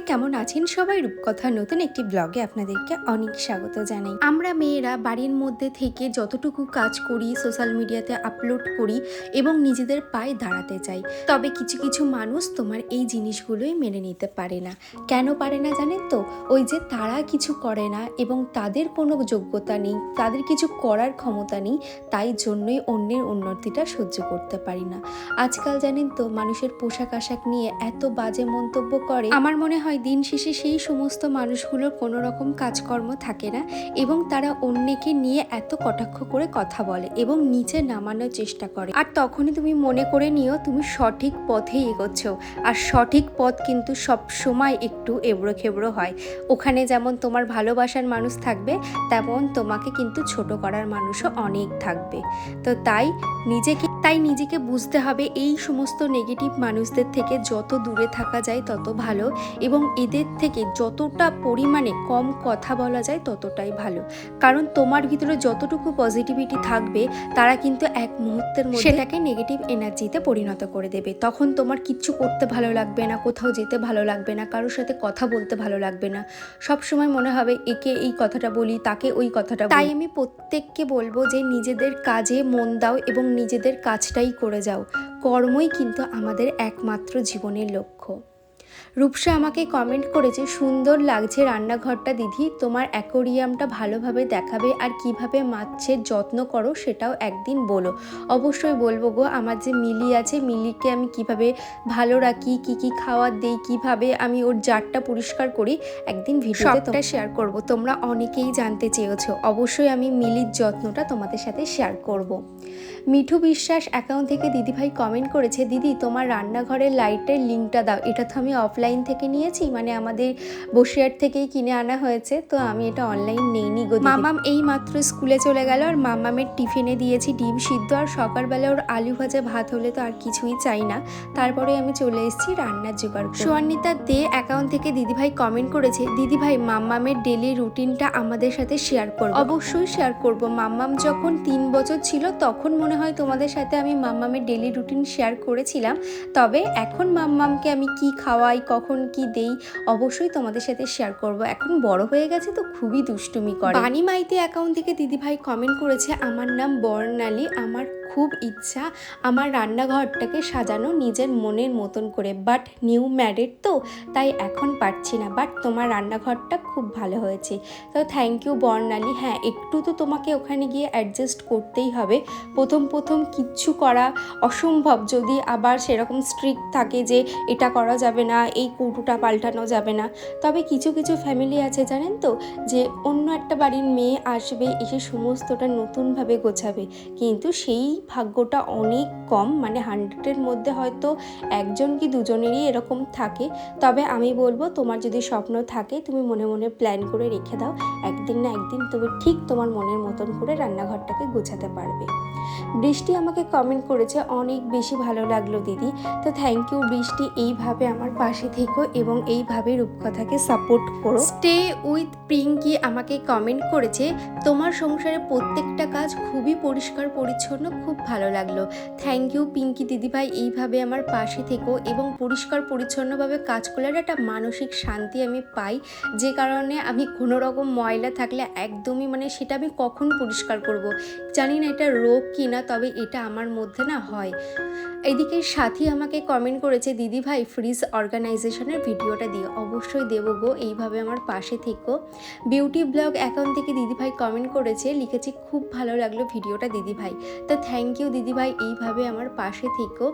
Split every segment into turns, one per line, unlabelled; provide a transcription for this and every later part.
কেমন আছেন সবাই? রূপকথা নতুন একটি ব্লগে আপনাদেরকে অনেক স্বাগত জানাই। আমরা মেয়েরা বাড়ির মধ্যে থেকে যতটুকু কাজ করি সোশ্যাল মিডিয়াতে আপলোড করি এবং নিজেদের পায়ে দাঁড়াতে চাই, তবে কিছু কিছু মানুষ তোমার এই জিনিসগুলোই মেনে নিতে পারে না। কেন পারে না জানেন তো? ওই যে তারা কিছু করে না এবং তাদের কোনো যোগ্যতা নেই, তাদের কিছু করার ক্ষমতা নেই, তাই জন্যই অন্যের উন্নতিটা সহ্য করতে পারি না। আজকাল জানেন তো মানুষের পোশাক আশাক নিয়ে এত বাজে মন্তব্য করে, আমার মনে হয় দিন শেষে সেই সমস্ত মানুষগুলোর কোনো রকম কাজকর্ম থাকে না এবং তারা অন্যকে নিয়ে এত কটাক্ষ করে কথা বলে এবং নিচে নামানোর চেষ্টা করে। আর তখনই তুমি মনে করে নিও তুমি সঠিক পথেই এগোচ্ছ, আর সঠিক পথ কিন্তু সব সময় একটু এবড়ো খেবড়ো হয়। ওখানে যেমন তোমার ভালোবাসার মানুষ থাকবে, তেমন তোমাকে কিন্তু ছোট করার মানুষও অনেক থাকবে। তো তাই নিজেকে বুঝতে হবে এই সমস্ত নেগেটিভ মানুষদের থেকে যত দূরে থাকা যায় তত ভালো, এবং এদের থেকে যতটা পরিমাণে কম কথা বলা যায় ততটাই ভালো। কারণ তোমার ভিতরে যতটুকু পজিটিভিটি থাকবে তারা কিন্তু এক মুহূর্তের মধ্যে সেটাকে নেগেটিভ এনার্জিতে পরিণত করে দেবে। তখন তোমার কিচ্ছু করতে ভালো লাগবে না, কোথাও যেতে ভালো লাগবে না, কারোর সাথে কথা বলতে ভালো লাগবে না। সব সময় মনে হবে একে এই কথাটা বলি, তাকে ওই কথাটা বলি। তাই আমি প্রত্যেককে বলবো যে নিজেদের কাজে মন দাও এবং নিজেদের কাজটাই করে যাও। কর্মই কিন্তু আমাদের একমাত্র জীবনের লক্ষ্য। রূপসা আমাকে কমেন্ট করেছে, সুন্দর লাগছে রান্নাঘরটা দিদি, তোমার অ্যাকোরিয়ামটা ভালোভাবে দেখাবে আর কিভাবে মাছের যত্ন করো সেটাও একদিন বলো। অবশ্যই বলবো গো। আমার যে মিলি আছে, মিলিকে আমি কিভাবে ভালো রাখি, কি কি খাবার দেই, কিভাবে আমি ওর জারটা পরিষ্কার করি, একদিন ভিডিওতে সবটা শেয়ার করব। তোমরা অনেকেই জানতে চেয়েছো, অবশ্যই আমি মিলির যত্নটা তোমাদের সাথে শেয়ার করব। মিঠু বিশ্বাস অ্যাকাউন্ট থেকে দিদিভাই কমেন্ট করেছে, দিদি তোমার রান্নাঘরের লাইটের লিঙ্কটা দাও। এটা তো আমি অফলাইন থেকে নিয়েছি, মানে আমাদের বসিরহাট থেকেই কিনে আনা হয়েছে, তো আমি এটা অনলাইন নেইনি গো। মামাম এই মাত্র স্কুলে চলে গেল, আর মামামের টিফিনে দিয়েছি ডিম সিদ্ধ, আর সকালবেলা ওর আলু ভাজা ভাত হলে তো আর কিছুই চাই না। তারপরে আমি চলে এসেছি রান্নার জোগাড় করতে। সোয়ান্বিতা দে অ্যাকাউন্ট থেকে দিদিভাই কমেন্ট করেছে, দিদিভাই মামামের ডেলি রুটিনটা আমাদের সাথে শেয়ার করব। অবশ্যই শেয়ার করব। মামাম যখন 3 বছর ছিল তখন মনে হয় তোমাদের সাথে আমি মাম্মামের ডেলি রুটিন শেয়ার করেছিলাম, তবে এখন মাম্মামকে আমি কি খাওয়াই, কখন কি দেই, অবশ্যই তোমাদের সাথে শেয়ার করব। এখন বড় হয়ে গেছে তো খুবই দুষ্টুমি করে। বাণী মাইতি অ্যাকাউন্ট থেকে দিদিভাই কমেন্ট করেছে, আমার নাম বর্ণালী, আমার খুব ইচ্ছা আমার রান্নাঘরটাকে সাজানো নিজের মনের মতন করে, বাট নিউ ম্যারিড তো তাই এখন পারছি না, বাট তোমার রান্নাঘরটা খুব ভালো হয়েছে। তো থ্যাংক ইউ বর্ণালী। হ্যাঁ, একটু তো তোমাকে ওখানে গিয়ে অ্যাডজাস্ট করতেই হবে। প্রথম কিচ্ছু করা অসম্ভব, যদি আবার সেরকম স্ট্রিক্ট থাকে যে এটা করা যাবে না, এই কৌটোটা পাল্টানো যাবে না। তবে কিছু কিছু ফ্যামিলি আছে জানেন তো, যে অন্য একটা বাড়ির মেয়ে আসবে, এসে সমস্তটা নতুনভাবে গোছাবে, কিন্তু সেই ভাগ্যটা অনেক কম, মানে 100-এর মধ্যে হয়তো একজন কি দুজনেরই এরকম থাকে। তবে আমি বলবো তোমার যদি স্বপ্ন থাকে তুমি মনে মনে প্ল্যান করে রেখে দাও, একদিন না একদিন তুমি ঠিক তোমার মনের মতন করে রান্নাঘরটাকে গোছাতে পারবে। বৃষ্টি আমাকে কমেন্ট করেছে, অনেক বেশি ভালো লাগলো দিদি। তো থ্যাংক ইউ বৃষ্টি, এইভাবে আমার পাশে থেকো এবং এইভাবে রূপকথাকে সাপোর্ট করো। স্টে উইথ পিঙ্কি আমাকে কমেন্ট করেছে, তোমার সংসারে প্রত্যেকটা কাজ খুবই পরিষ্কার পরিচ্ছন্ন, খুব ভালো লাগলো। থ্যাংক ইউ পিঙ্কি দিদিভাই, এইভাবে আমার পাশে থেকো এবং পরিষ্কার পরিচ্ছন্নভাবে কাজ করলে একটা মানসিক শান্তি আমি পাই, যে কারণে আমি কোনো রকম ময়লা থাকলে একদমই, মানে সেটা আমি কখন পরিষ্কার করব জানি না, এটা রোগ কি না, তবে এটা আমার মধ্যে না হয়। এদিকে সাথী আমাকে কমেন্ট করেছে, দিদি ভাই ফ্রিজ অর্গানাইজেশনের ভিডিওটা দিও। অবশ্যই দেবো গো, এইভাবে আমার পাশে থেকো। বিউটি ব্লগ অ্যাকাউন্ট থেকে দিদিভাই কমেন্ট করেছে, লিখেছি খুব ভালো লাগলো ভিডিওটা দিদিভাই। তো থ্যাংক ইউ দিদিভাই, এইভাবে আমার পাশে থেকো।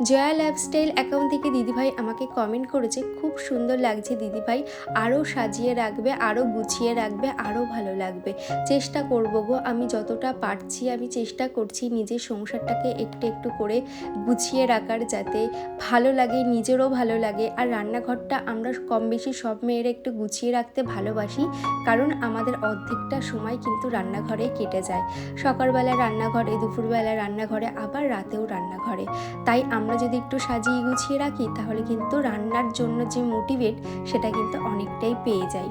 জয়া লাইফস্টাইল অ্যাকাউন্ট থেকে দিদিভাই আমাকে কমেন্ট করেছে, খুব সুন্দর লাগছে দিদিভাই, আরও সাজিয়ে রাখবে, আরও গুছিয়ে রাখবে, আরও ভালো লাগবে। চেষ্টা করবো গো, আমি যতটা পারছি আমি চেষ্টা করছি নিজের সংসারটাকে একটু একটু করে গুছিয়ে রাখার, যাতে ভালো লাগে, নিজেরও ভালো লাগে। আর রান্নাঘরটা আমরা কম বেশি সব মেয়েরা একটু গুছিয়ে রাখতে ভালোবাসি, কারণ আমাদের অর্ধেকটা সময় কিন্তু রান্নাঘরে কেটে যায়। সকালবেলা রান্নাঘরে, দুপুরবেলা রান্নাঘরে, আবার রাতেও রান্নাঘরে। তাই আমরা যদি একটু সাজিয়ে গুছিয়ে রাখি তাহলে কিন্তু রান্নার জন্য যে মোটিভেট সেটা কিন্তু অনেকটাই পেয়ে যাই।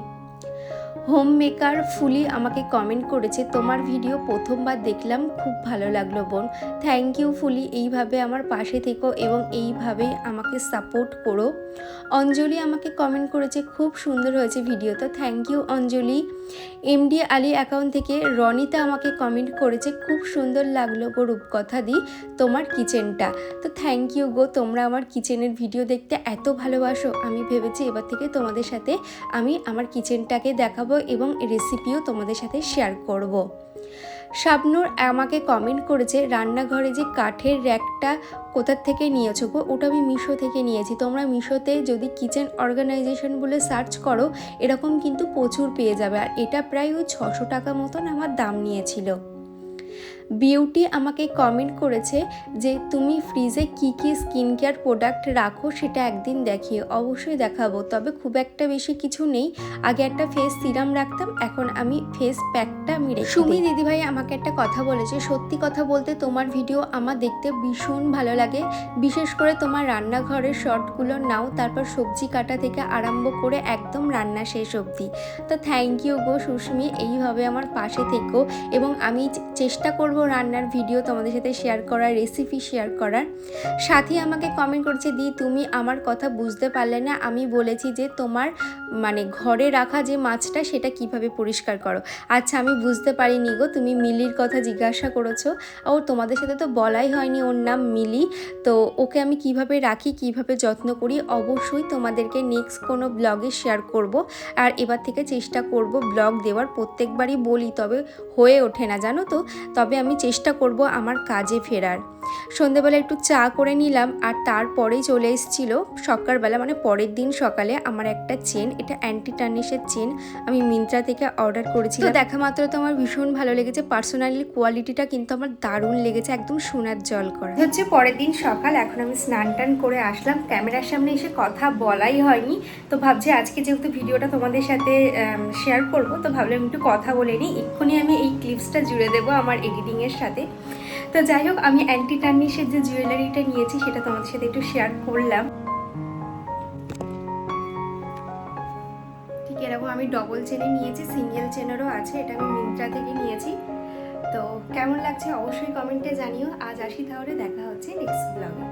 হোম মেকার ফুলি আমাকে কমেন্ট করেছে, তোমার ভিডিও প্রথমবার দেখলাম, খুব ভালো লাগলো বোন। থ্যাংক ইউ ফুলি, এইভাবে আমার পাশে থেকো এবং এইভাবেই আমাকে সাপোর্ট করো। অঞ্জলি আমাকে কমেন্ট করেছে, খুব সুন্দর হয়েছে ভিডিও। তো thank you Anjali. MD Ali account থেকে রনিতা আমাকে কমেন্ট করেছে, খুব সুন্দর লাগলো গো রূপকথা দি তোমার কিচেনটা। তো থ্যাংক ইউ গো, তোমরা আমার কিচেনের ভিডিও দেখতে এত ভালোবাসো। আমি ভেবেছি এবার থেকে তোমাদের সাথে আমি আমার কিচেনটাকে দেখাবো এবং রেসিপিও তোমাদের সাথে শেয়ার করব। শাবনূর আমাকে কমেন্ট করেছে, রান্নাঘরে যে কাঠের র্যাকটা কোথার থেকে নিয়েছো গো? ওটা আমি মিশো থেকে নিয়েছি। তোমরা মিশোতে যদি কিচেন অর্গানাইজেশন বলে সার্চ করো এরকম কিন্তু প্রচুর পেয়ে যাবে। আর এটা প্রায় ওই 600 টাকা মতন আমার দাম নিয়েছিল। বিউটি আমাকে কমেন্ট করেছে যে তুমি ফ্রিজে কি কি স্কিন কেয়ার প্রোডাক্ট রাখো সেটা একদিন দেখিয়ে। অবশ্যই দেখাবো, তবে খুব একটা বেশি কিছু নেই। আগে একটা ফেস সিরাম রাখতাম, এখন আমি ফেস প্যাকটা আমি রেখে দিই। সুমি দিদিভাই আমাকে একটা কথা বলেছে, সত্যি কথা বলতে তোমার ভিডিও আমার দেখতে ভীষণ ভালো লাগে, বিশেষ করে তোমার রান্নাঘরের শর্টগুলো নাও, তারপর সবজি কাটা থেকে আরম্ভ করে একদম রান্না শেষ অবধি। তো থ্যাংক ইউ গো সুস্মি, এইভাবে আমার পাশে থেকো এবং আমি চেষ্টা করব রান্নার ভিডিও তোমাদের সাথে শেয়ার করার, রেসিপি শেয়ার করার। সাথী আমাকে কমেন্ট করছে, দি তুমি আমার কথা বুঝতে পারলে না, আমি বলেছি যে তোমার মানে ঘরে রাখা যে মাছটা সেটা কিভাবে পরিষ্কার করো। আচ্ছা আমি বুঝতে পারিনি গো, তুমি মিলির কথা জিজ্ঞাসা করেছো। ও তোমাদের সাথে তো বলাই হয়নি ওর নাম মিলি। তো ওকে আমি কিভাবে রাখি, কিভাবে যত্ন করি অবশ্যই তোমাদেরকে নেক্সট কোনো ব্লগে শেয়ার করব। আর এবার থেকে চেষ্টা করব ব্লগ দেওয়ার, প্রত্যেকবারই বলি তবে হয়ে ওঠে না জানো তো। তবে আমি চেষ্টা করব আমার কাজে ফেরার। সন্ধেবেলা একটু চা করে নিলাম আর তারপরেই চলে এসেছিলো সকালবেলা, মানে পরের দিন সকালে আমার একটা চেন, এটা অ্যান্টি টার্নিশের চেন, আমি মিন্ত্রা থেকে অর্ডার করেছিলাম। তো দেখা মাত্র তো আমার ভীষণ ভালো লেগেছে, পার্সোনালি কোয়ালিটিটা কিন্তু আমার দারুণ লেগেছে, একদম সোনার জল করা। হচ্ছে পরের দিন সকাল, এখন আমি স্নান টান করে আসলাম, ক্যামেরার সামনে এসে কথা বলাই হয়নি। তো ভাবছি আজকে যেহেতু ভিডিওটা তোমাদের সাথে শেয়ার করব, তো ভাবলাম একটু কথা বলে নিই। এক্ষুনি আমি এই ক্লিপসটা জুড়ে দেবো আমার এডিটিংয়ের সাথে। তো যাই হোক, আমি অ্যান্টি টার্নিশের যে জুয়েলারিটা নিয়েছি সেটা তোমাদের সাথে একটু শেয়ার করলাম। ঠিক এরকম আমি ডবল চেনে নিয়েছি, সিঙ্গেল চেনেরও আছে, এটা আমি মিন্ত্রা থেকে নিয়েছি। তো কেমন লাগছে অবশ্যই কমেন্টে জানিও। আজ আসি, তাহলে দেখা হচ্ছে নেক্সট ব্লগে।